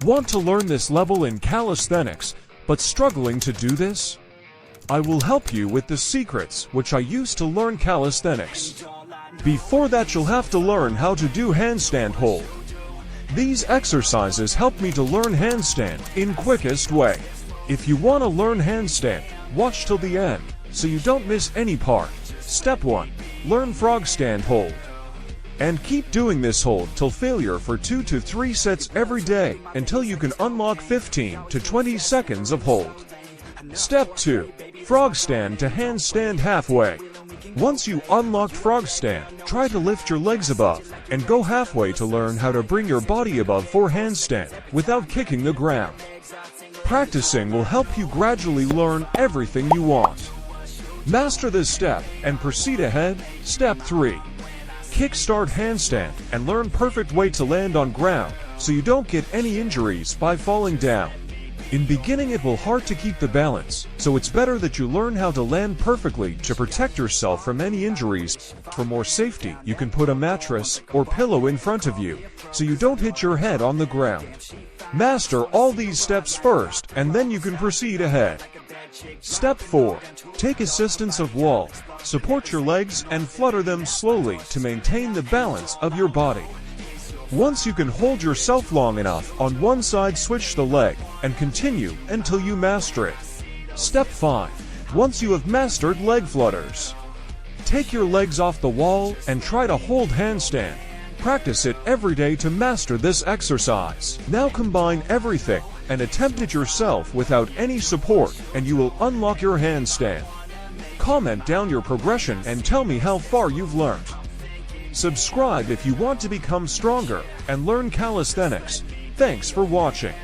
Want to learn this level in calisthenics, but struggling to do this? I will help you with the secrets which I used to learn calisthenics. Before that, you'll have to learn how to do handstand hold. These exercises help me to learn handstand in quickest way. If you want to learn handstand, watch till the end, so you don't miss any part. Step 1. Learn frog stand hold. And keep doing this hold till failure for 2 to 3 sets every day until you can unlock 15 to 20 seconds of hold. Step 2. Frog stand to handstand halfway. Once you unlocked frog stand, try to lift your legs above and go halfway to learn how to bring your body above for handstand without kicking the ground. Practicing will help you gradually learn everything you want. Master this step and proceed ahead. Step 3. Kickstart handstand and learn perfect way to land on ground so you don't get any injuries by falling down. In beginning it will hard to keep the balance, so it's better that you learn how to land perfectly to protect yourself from any injuries. For more safety, you can put a mattress or pillow in front of you so you don't hit your head on the ground. Master all these steps first and then you can proceed ahead. Step 4. Take assistance of wall. Support your legs and flutter them slowly to maintain the balance of your body. Once you can hold yourself long enough on one side, switch the leg and continue until you master it. Step 5. Once you have mastered leg flutters, take your legs off the wall and try to hold handstand. Practice it every day to master this exercise. Now combine everything and attempt it yourself without any support and you will unlock your handstand. Comment down your progression and tell me how far you've learned. Subscribe if you want to become stronger and learn calisthenics. Thanks for watching.